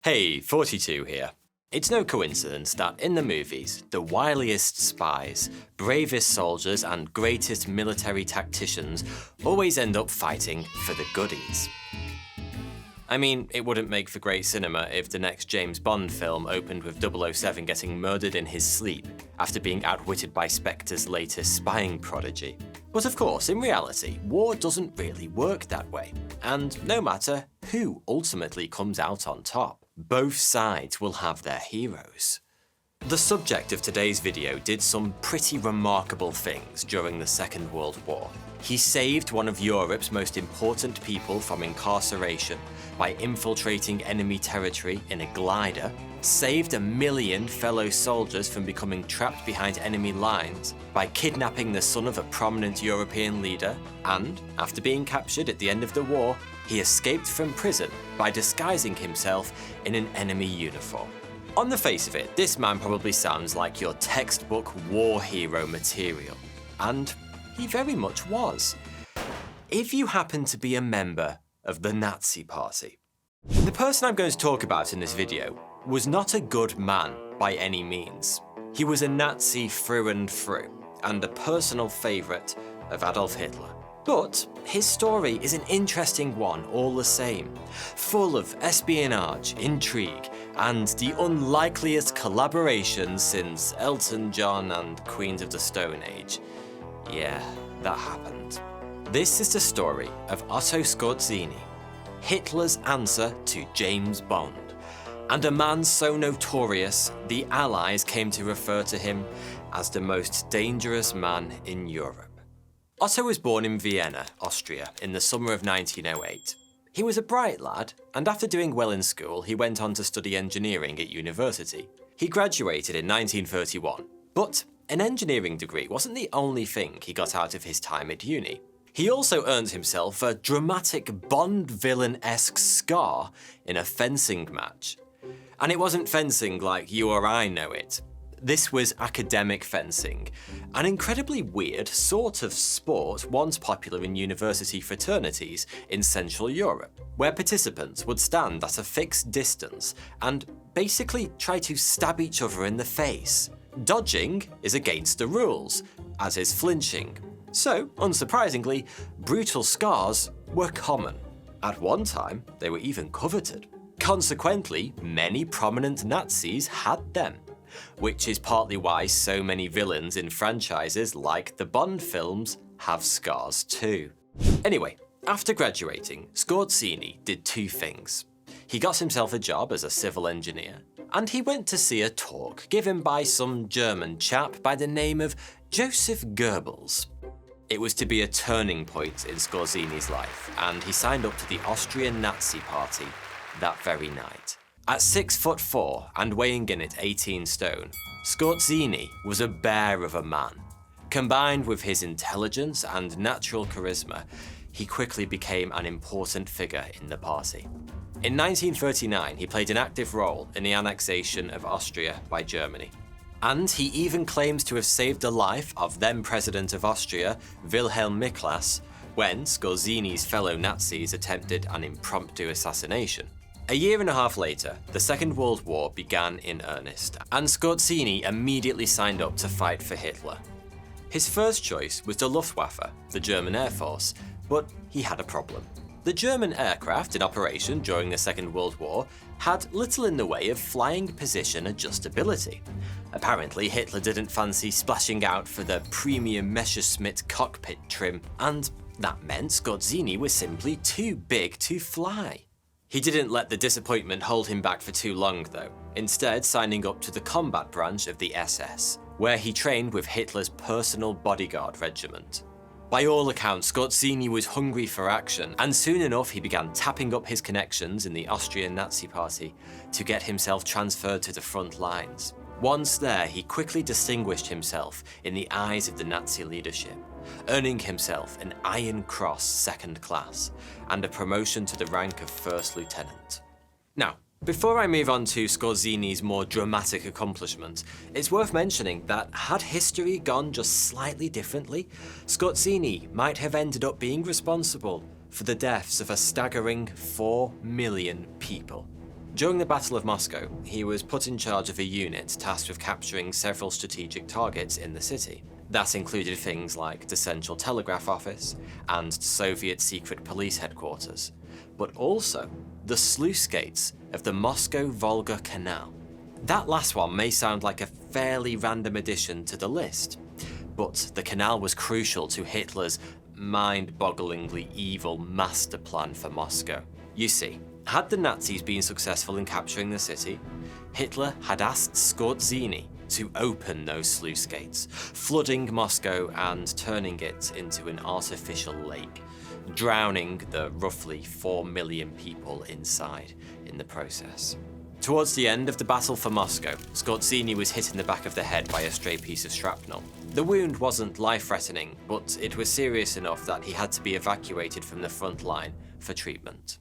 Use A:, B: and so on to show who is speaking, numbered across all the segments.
A: Hey, 42 here. It's no coincidence that in the movies, the wiliest spies, bravest soldiers, and greatest military tacticians always end up fighting for the goodies. I mean, it wouldn't make for great cinema if the next James Bond film opened with 007 getting murdered in his sleep after being outwitted by Spectre's latest spying prodigy. But of course, in reality, war doesn't really work that way. And no matter who ultimately comes out on top, both sides will have their heroes. The subject of today's video did some pretty remarkable things during the Second World War. He saved one of Europe's most important people from incarceration by infiltrating enemy territory in a glider, saved 1 million fellow soldiers from becoming trapped behind enemy lines by kidnapping the son of a prominent European leader, and, after being captured at the end of the war, he escaped from prison by disguising himself in an enemy uniform. On the face of it, this man probably sounds like your textbook war hero material. And he very much was. If you happen to be a member of the Nazi Party. The person I'm going to talk about in this video was not a good man by any means. He was a Nazi through and through, and a personal favourite of Adolf Hitler. But his story is an interesting one all the same, full of espionage, intrigue, and the unlikeliest collaborations since Elton John and Queens of the Stone Age. Yeah, that happened. This is the story of Otto Skorzeny, Hitler's answer to James Bond, and a man so notorious the Allies came to refer to him as the most dangerous man in Europe. Otto was born in Vienna, Austria, in the summer of 1908. He was a bright lad, and after doing well in school, he went on to study engineering at university. He graduated in 1931, but an engineering degree wasn't the only thing he got out of his time at uni. He also earned himself a dramatic Bond villain-esque scar in a fencing match. And it wasn't fencing like you or I know it. This was academic fencing, an incredibly weird sort of sport once popular in university fraternities in Central Europe, where participants would stand at a fixed distance and basically try to stab each other in the face. Dodging is against the rules, as is flinching. So, unsurprisingly, brutal scars were common. At one time, they were even coveted. Consequently, many prominent Nazis had them, which is partly why so many villains in franchises like the Bond films have scars too. Anyway, after graduating, Skorzeny did two things. He got himself a job as a civil engineer, and he went to see a talk given by some German chap by the name of Joseph Goebbels. It was to be a turning point in Skorzeny's life, and he signed up to the Austrian Nazi Party that very night. At 6'4" and weighing in at 18 stone, Skorzeny was a bear of a man. Combined with his intelligence and natural charisma, he quickly became an important figure in the party. In 1939, he played an active role in the annexation of Austria by Germany. And he even claims to have saved the life of then President of Austria, Wilhelm Miklas, when Skorzeny's fellow Nazis attempted an impromptu assassination. A year and a half later, the Second World War began in earnest, and Skorzeny immediately signed up to fight for Hitler. His first choice was the Luftwaffe, the German Air Force, but he had a problem. The German aircraft in operation during the Second World War had little in the way of flying position adjustability. Apparently, Hitler didn't fancy splashing out for the premium Messerschmitt cockpit trim, and that meant Skorzeny was simply too big to fly. He didn't let the disappointment hold him back for too long though, instead signing up to the combat branch of the SS, where he trained with Hitler's personal bodyguard regiment. By all accounts, Skorzeny was hungry for action, and soon enough he began tapping up his connections in the Austrian Nazi Party to get himself transferred to the front lines. Once there, he quickly distinguished himself in the eyes of the Nazi leadership, earning himself an Iron Cross Second Class and a promotion to the rank of First Lieutenant. Now, before I move on to Skorzeny's more dramatic accomplishment, it's worth mentioning that had history gone just slightly differently, Skorzeny might have ended up being responsible for the deaths of a staggering 4 million people. During the Battle of Moscow, he was put in charge of a unit tasked with capturing several strategic targets in the city. That included things like the Central Telegraph Office and Soviet secret police headquarters, but also the sluice gates of the Moscow-Volga Canal. That last one may sound like a fairly random addition to the list, but the canal was crucial to Hitler's mind-bogglingly evil master plan for Moscow. You see, had the Nazis been successful in capturing the city, Hitler had asked Skorzeny to open those sluice gates, flooding Moscow and turning it into an artificial lake, drowning the roughly 4 million people inside in the process. Towards the end of the battle for Moscow, Skorzeny was hit in the back of the head by a stray piece of shrapnel. The wound wasn't life-threatening, but it was serious enough that he had to be evacuated from the front line for treatment.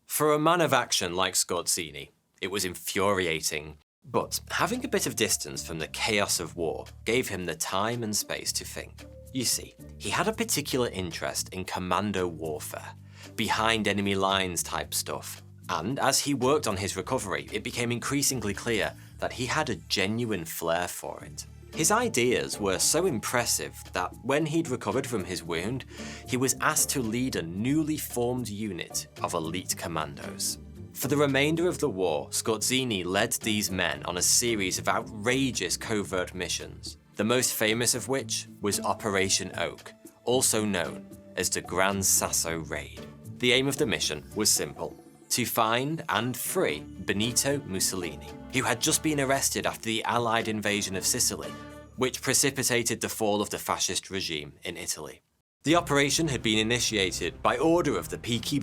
A: For a man of action like Skorzeny, it was infuriating, but having a bit of distance from the chaos of war gave him the time and space to think. You see, he had a particular interest in Commando Warfare, behind enemy lines type stuff. And as he worked on his recovery, it became increasingly clear that he had a genuine flair for it. His ideas were so impressive that when he'd recovered from his wound, he was asked to lead a newly formed unit of elite commandos. For the remainder of the war, Skorzeny led these men on a series of outrageous covert missions, the most famous of which was Operation Oak, also known as the Gran Sasso Raid. The aim of the mission was simple: to find and free Benito Mussolini, who had just been arrested after the Allied invasion of Sicily, which precipitated the fall of the fascist regime in Italy. The operation had been initiated by order of the Peaky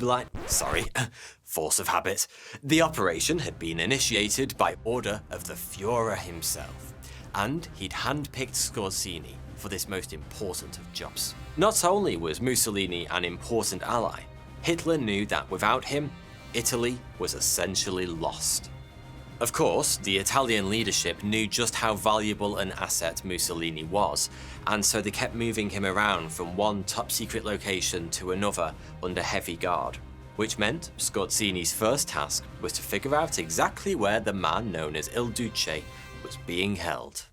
A: force of habit. The operation had been initiated by order of the Führer himself, and he'd handpicked Skorzeny for this most important of jobs. Not only was Mussolini an important ally, Hitler knew that without him, Italy was essentially lost. Of course, the Italian leadership knew just how valuable an asset Mussolini was, and so they kept moving him around from one top-secret location to another under heavy guard, which meant Skorzeny's first task was to figure out exactly where the man known as Il Duce was being held.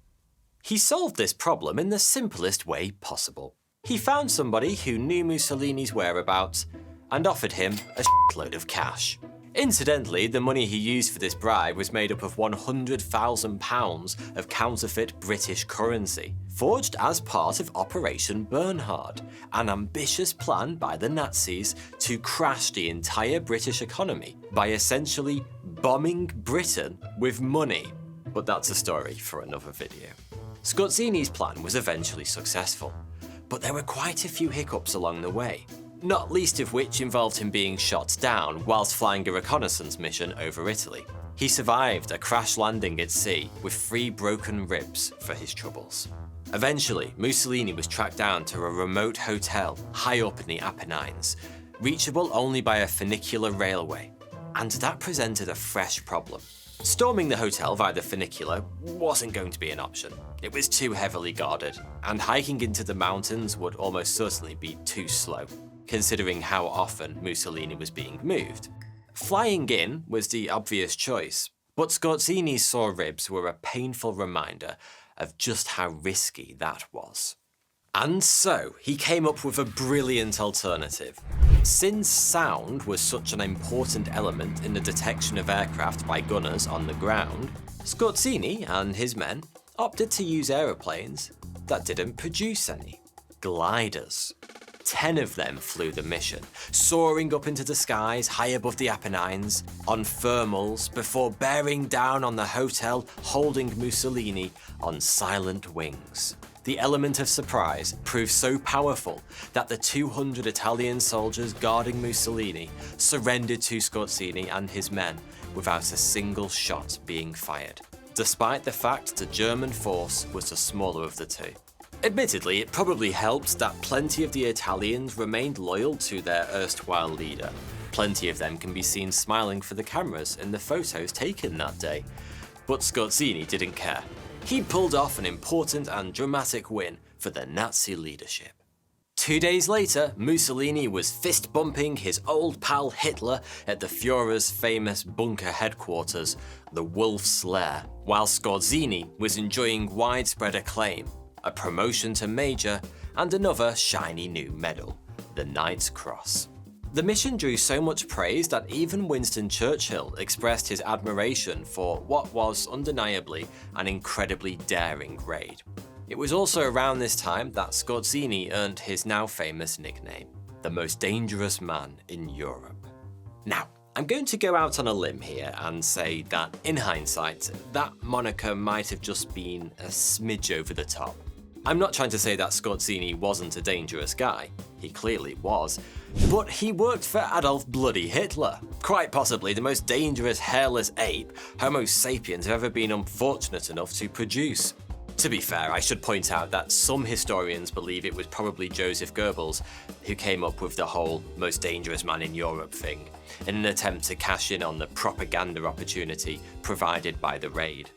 A: He solved this problem in the simplest way possible. He found somebody who knew Mussolini's whereabouts and offered him a shitload of cash. Incidentally, the money he used for this bribe was made up of £100,000 of counterfeit British currency, forged as part of Operation Bernhard, an ambitious plan by the Nazis to crash the entire British economy by essentially bombing Britain with money. But that's a story for another video. Skorzeny's plan was eventually successful, but there were quite a few hiccups along the way, not least of which involved him being shot down whilst flying a reconnaissance mission over Italy. He survived a crash landing at sea with 3 broken ribs for his troubles. Eventually, Mussolini was tracked down to a remote hotel high up in the Apennines, reachable only by a funicular railway, and that presented a fresh problem. Storming the hotel via the funicular wasn't going to be an option. It was too heavily guarded, and hiking into the mountains would almost certainly be too slow, considering how often Mussolini was being moved. Flying in was the obvious choice, but Skorzeny's sore ribs were a painful reminder of just how risky that was. And so, he came up with a brilliant alternative. Since sound was such an important element in the detection of aircraft by gunners on the ground, Skorzeny and his men opted to use aeroplanes that didn't produce any. Gliders. 10 of them flew the mission, soaring up into the skies high above the Apennines, on thermals, before bearing down on the hotel holding Mussolini on silent wings. The element of surprise proved so powerful that the 200 Italian soldiers guarding Mussolini surrendered to Skorzeny and his men without a single shot being fired, despite the fact the German force was the smaller of the two. Admittedly, it probably helped that plenty of the Italians remained loyal to their erstwhile leader. Plenty of them can be seen smiling for the cameras in the photos taken that day. But Skorzeny didn't care. He pulled off an important and dramatic win for the Nazi leadership. 2 days later, Mussolini was fist-bumping his old pal Hitler at the Führer's famous bunker headquarters, the Wolf's Lair, while Scorzini was enjoying widespread acclaim, a promotion to Major, and another shiny new medal, the Knight's Cross. The mission drew so much praise that even Winston Churchill expressed his admiration for what was undeniably an incredibly daring raid. It was also around this time that Scorzini earned his now famous nickname, the most dangerous man in Europe. Now, I'm going to go out on a limb here and say that, in hindsight, that moniker might have just been a smidge over the top. I'm not trying to say that Scorzini wasn't a dangerous guy, he clearly was, but he worked for Adolf Bloody Hitler, quite possibly the most dangerous hairless ape Homo sapiens have ever been unfortunate enough to produce. To be fair, I should point out that some historians believe it was probably Joseph Goebbels who came up with the whole most dangerous man in Europe thing, in an attempt to cash in on the propaganda opportunity provided by the raid.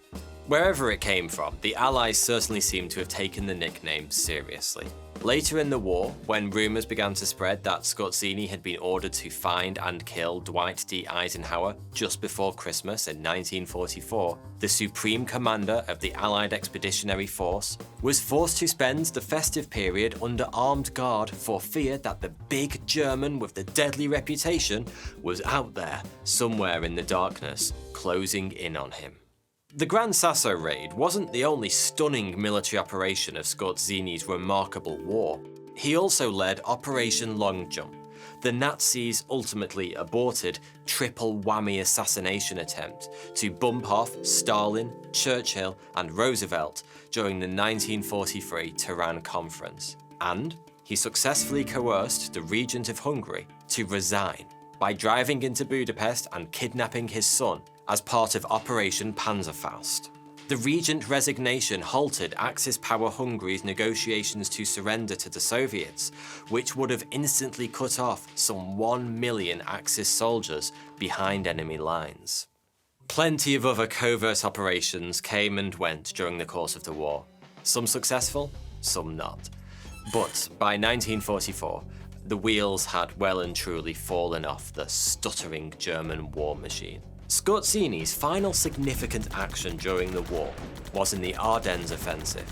A: Wherever it came from, the Allies certainly seem to have taken the nickname seriously. Later in the war, when rumours began to spread that Scorzini had been ordered to find and kill Dwight D. Eisenhower just before Christmas in 1944, the Supreme Commander of the Allied Expeditionary Force was forced to spend the festive period under armed guard for fear that the big German with the deadly reputation was out there, somewhere in the darkness, closing in on him. The Gran Sasso raid wasn't the only stunning military operation of Scorzini's remarkable war. He also led Operation Long Jump, the Nazis' ultimately aborted triple whammy assassination attempt to bump off Stalin, Churchill, and Roosevelt during the 1943 Tehran Conference. And he successfully coerced the Regent of Hungary to resign by driving into Budapest and kidnapping his son as part of Operation Panzerfaust. The Regent resignation halted Axis power Hungary's negotiations to surrender to the Soviets, which would have instantly cut off some 1 million Axis soldiers behind enemy lines. Plenty of other covert operations came and went during the course of the war, some successful, some not. But by 1944, the wheels had well and truly fallen off the stuttering German war machine. Scorzini's final significant action during the war was in the Ardennes offensive,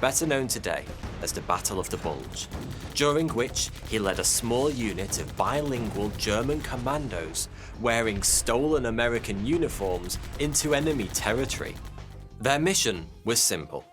A: better known today as the Battle of the Bulge, during which he led a small unit of bilingual German commandos wearing stolen American uniforms into enemy territory. Their mission was simple: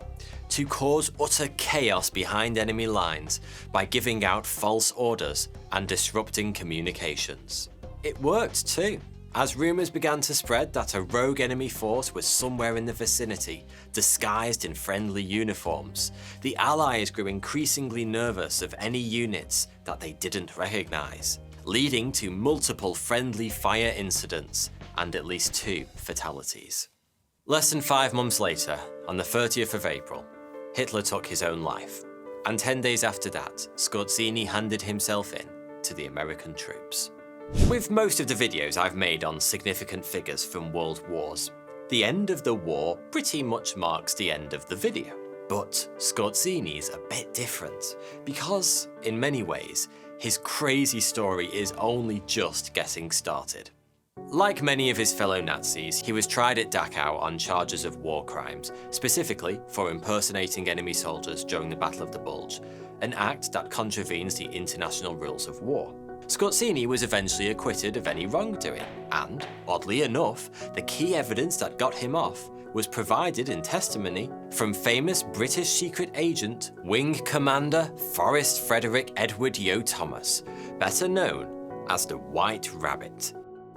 A: to cause utter chaos behind enemy lines by giving out false orders and disrupting communications. It worked too, as rumours began to spread that a rogue enemy force was somewhere in the vicinity, disguised in friendly uniforms. The Allies grew increasingly nervous of any units that they didn't recognise, leading to multiple friendly fire incidents and at least 2 fatalities. Less than 5 months later, on the 30th of April, Hitler took his own life, and 10 days after that, Scorzini handed himself in to the American troops. With most of the videos I've made on significant figures from world wars, the end of the war pretty much marks the end of the video. But Scorzini's a bit different, because, in many ways, his crazy story is only just getting started. Like many of his fellow Nazis, he was tried at Dachau on charges of war crimes, specifically for impersonating enemy soldiers during the Battle of the Bulge, an act that contravenes the international rules of war. Scorzini was eventually acquitted of any wrongdoing, and, oddly enough, the key evidence that got him off was provided in testimony from famous British secret agent, Wing Commander Forrest Frederick Edward Yo Thomas, better known as the White Rabbit.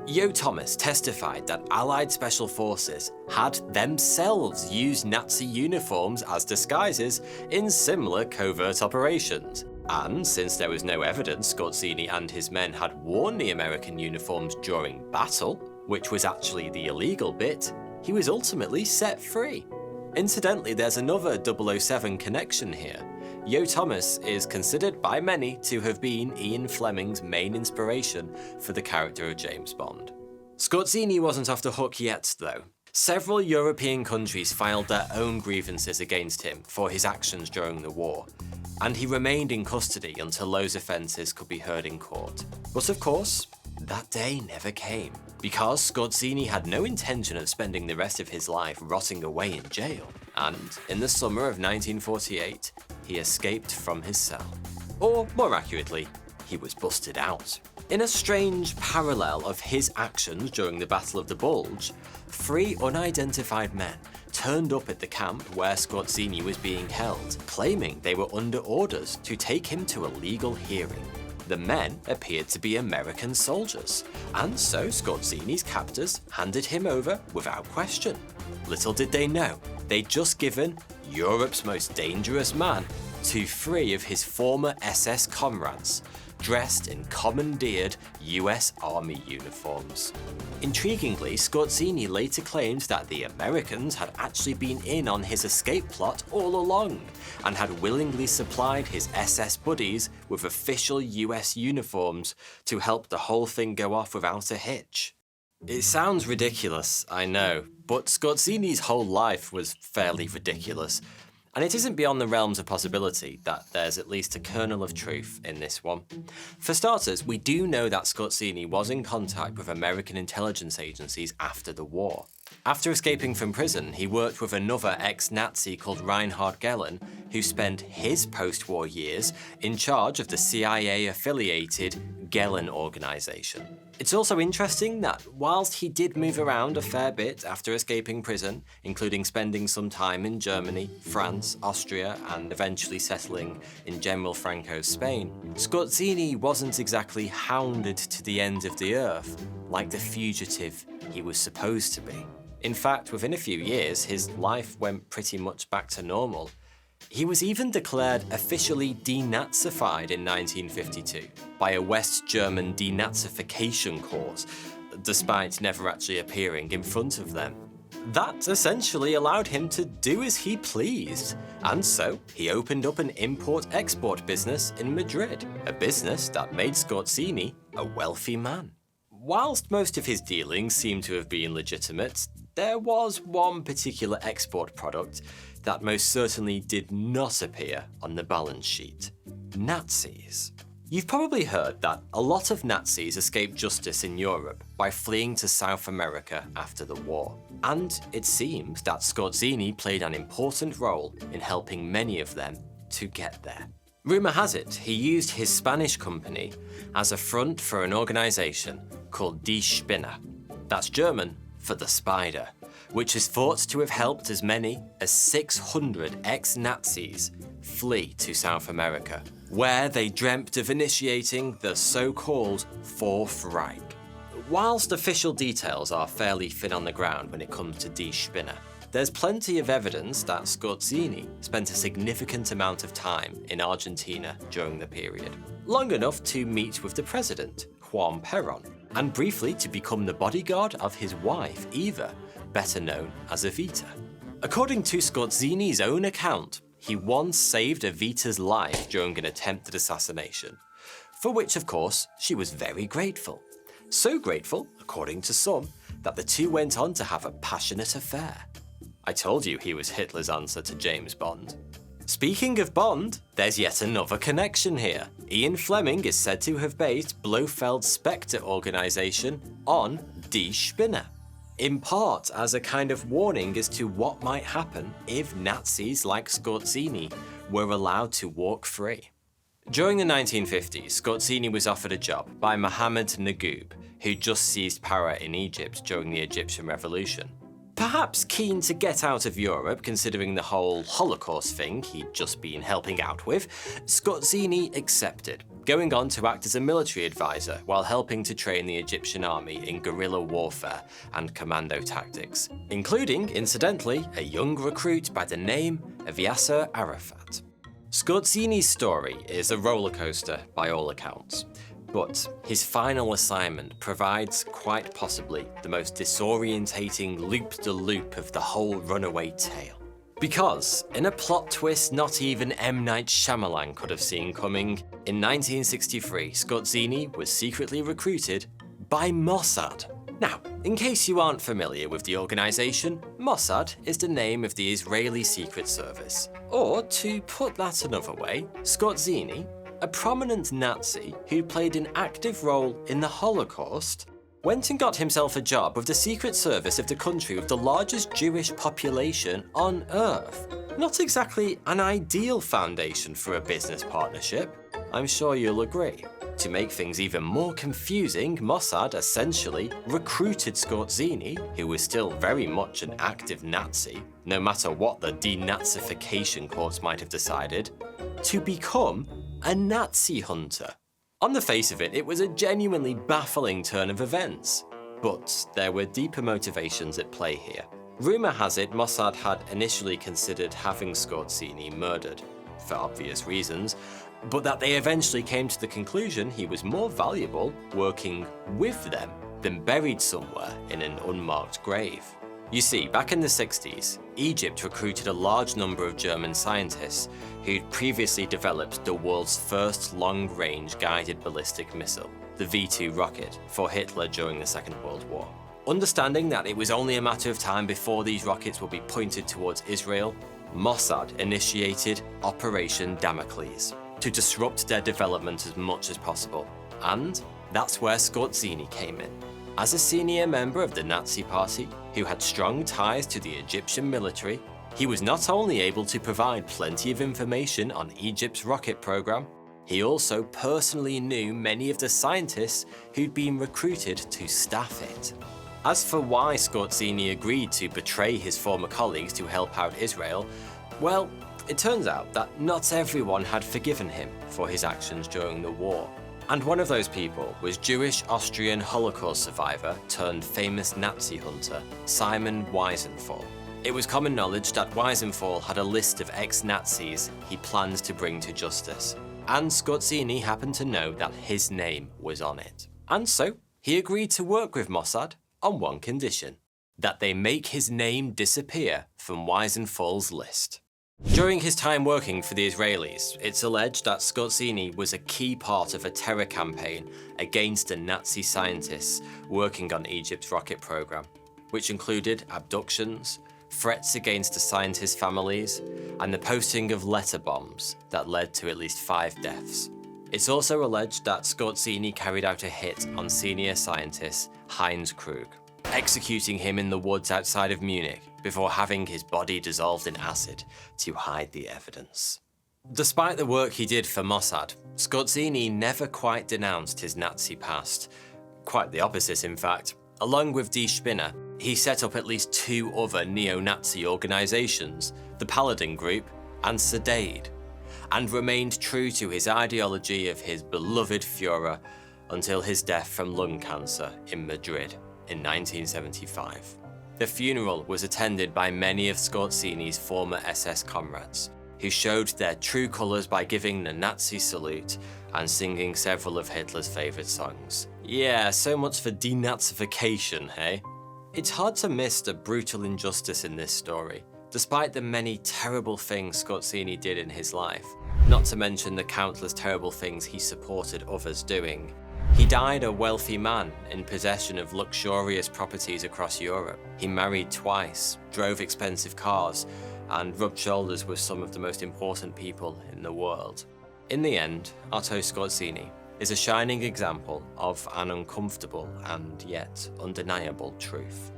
A: Yo Thomas testified that Allied Special Forces had themselves used Nazi uniforms as disguises in similar covert operations. And since there was no evidence Scorzini and his men had worn the American uniforms during battle, which was actually the illegal bit, he was ultimately set free. Incidentally, there's another 007 connection here. Yo Thomas is considered by many to have been Ian Fleming's main inspiration for the character of James Bond. Scorzini wasn't off the hook yet, though. Several European countries filed their own grievances against him for his actions during the war, and he remained in custody until those offences could be heard in court. But of course, that day never came, because Scorzini had no intention of spending the rest of his life rotting away in jail, and in the summer of 1948, he escaped from his cell. Or more accurately, he was busted out. In a strange parallel of his actions during the Battle of the Bulge, 3 unidentified men turned up at the camp where Scorzini was being held, claiming they were under orders to take him to a legal hearing. The men appeared to be American soldiers, and so Scorzini's captors handed him over without question. Little did they know, they'd just given Europe's most dangerous man to 3 of his former SS comrades, dressed in commandeered US Army uniforms. Intriguingly, Scorzini later claimed that the Americans had actually been in on his escape plot all along, and had willingly supplied his SS buddies with official US uniforms to help the whole thing go off without a hitch. It sounds ridiculous, I know, but Scorzini's whole life was fairly ridiculous. And it isn't beyond the realms of possibility that there's at least a kernel of truth in this one. For starters, we do know that Scorzini was in contact with American intelligence agencies after the war. After escaping from prison, he worked with another ex-Nazi called Reinhard Gehlen, who spent his post-war years in charge of the CIA-affiliated Gehlen organization. It's also interesting that whilst he did move around a fair bit after escaping prison, including spending some time in Germany, France, Austria, and eventually settling in General Franco's Spain, Scorzini wasn't exactly hounded to the end of the earth like the fugitive he was supposed to be. In fact, within a few years, his life went pretty much back to normal. He was even declared officially denazified in 1952 by a West German denazification court, despite never actually appearing in front of them. That essentially allowed him to do as he pleased, and so he opened up an import-export business in Madrid, a business that made Scorzini a wealthy man. Whilst most of his dealings seem to have been legitimate, there was one particular export product that most certainly did not appear on the balance sheet: Nazis. You've probably heard that a lot of Nazis escaped justice in Europe by fleeing to South America after the war, and it seems that Scorzini played an important role in helping many of them to get there. Rumour has it he used his Spanish company as a front for an organisation called Die Spinne. That's German for the spider, which is thought to have helped as many as 600 ex-Nazis flee to South America, where they dreamt of initiating the so-called Fourth Reich. Whilst official details are fairly thin on the ground when it comes to Die Spinne, there's plenty of evidence that Scorzini spent a significant amount of time in Argentina during the period, long enough to meet with the president, Juan Perón, and briefly to become the bodyguard of his wife, Eva, better known as Evita. According to Scorzini's own account, he once saved Evita's life during an attempted assassination, for which, of course, she was very grateful. So grateful, according to some, that the two went on to have a passionate affair. I told you he was Hitler's answer to James Bond. Speaking of Bond, there's yet another connection here. Ian Fleming is said to have based Blofeld's Spectre organisation on Die Spinne, in part as a kind of warning as to what might happen if Nazis like Scorzini were allowed to walk free. During the 1950s, Scorzini was offered a job by Mohammed Naguib, who just seized power in Egypt during the Egyptian Revolution. Perhaps keen to get out of Europe, considering the whole Holocaust thing he'd just been helping out with, Scorzini accepted, going on to act as a military advisor while helping to train the Egyptian army in guerrilla warfare and commando tactics, including, incidentally, a young recruit by the name of Yasser Arafat. Scorzini's story is a rollercoaster by all accounts, but his final assignment provides quite possibly the most disorientating loop-de-loop of the whole runaway tale. Because, in a plot twist not even M. Night Shyamalan could have seen coming, in 1963 Scorzini was secretly recruited by Mossad. Now, in case you aren't familiar with the organisation, Mossad is the name of the Israeli Secret Service. Or, to put that another way, Skorzeny, a prominent Nazi who played an active role in the Holocaust, went and got himself a job with the Secret Service of the country with the largest Jewish population on Earth. Not exactly an ideal foundation for a business partnership, I'm sure you'll agree. To make things even more confusing, Mossad essentially recruited Skorzeny, who was still very much an active Nazi, no matter what the denazification courts might have decided, to become a Nazi hunter. On the face of it, it was a genuinely baffling turn of events. But there were deeper motivations at play here. Rumour has it Mossad had initially considered having Skorzeny murdered, for obvious reasons, but that they eventually came to the conclusion he was more valuable working with them than buried somewhere in an unmarked grave. You see, back in the 60s, Egypt recruited a large number of German scientists who'd previously developed the world's first long-range guided ballistic missile, the V-2 rocket, for Hitler during the Second World War. Understanding that it was only a matter of time before these rockets would be pointed towards Israel, Mossad initiated Operation Damocles to disrupt their development as much as possible. And that's where Skorzeny came in. As a senior member of the Nazi Party, who had strong ties to the Egyptian military, he was not only able to provide plenty of information on Egypt's rocket program, he also personally knew many of the scientists who'd been recruited to staff it. As for why Skorzeny agreed to betray his former colleagues to help out Israel, well, it turns out that not everyone had forgiven him for his actions during the war. And one of those people was Jewish Austrian Holocaust survivor turned famous Nazi hunter, Simon Wiesenthal. It was common knowledge that Wiesenthal had a list of ex-Nazis he planned to bring to justice, and Skorzeny happened to know that his name was on it. And so, he agreed to work with Mossad on one condition: that they make his name disappear from Wiesenthal's list. During his time working for the Israelis, it's alleged that Skorzeny was a key part of a terror campaign against the Nazi scientists working on Egypt's rocket program, which included abductions, threats against the scientists' families, and the posting of letter bombs that led to at least 5 deaths. It's also alleged that Skorzeny carried out a hit on senior scientist Heinz Krug, executing him in the woods outside of Munich before having his body dissolved in acid to hide the evidence. Despite the work he did for Mossad, Skorzeny never quite denounced his Nazi past. Quite the opposite, in fact. Along with Die SPINNE, he set up at least 2 other neo-Nazi organizations, the Paladin Group and Sedade, and remained true to his ideology of his beloved Führer until his death from lung cancer in Madrid in 1975. The funeral was attended by many of Skorzeny's former SS comrades, who showed their true colours by giving the Nazi salute and singing several of Hitler's favourite songs. Yeah, so much for denazification, hey? It's hard to miss the brutal injustice in this story, despite the many terrible things Skorzeny did in his life, not to mention the countless terrible things he supported others doing. He died a wealthy man in possession of luxurious properties across Europe. He married twice, drove expensive cars, and rubbed shoulders with some of the most important people in the world. In the end, Otto Skorzeny is a shining example of an uncomfortable and yet undeniable truth.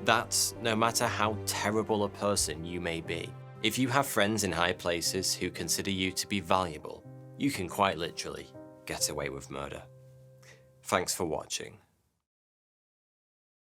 A: That no matter how terrible a person you may be, if you have friends in high places who consider you to be valuable, you can quite literally get away with murder. Thanks for watching.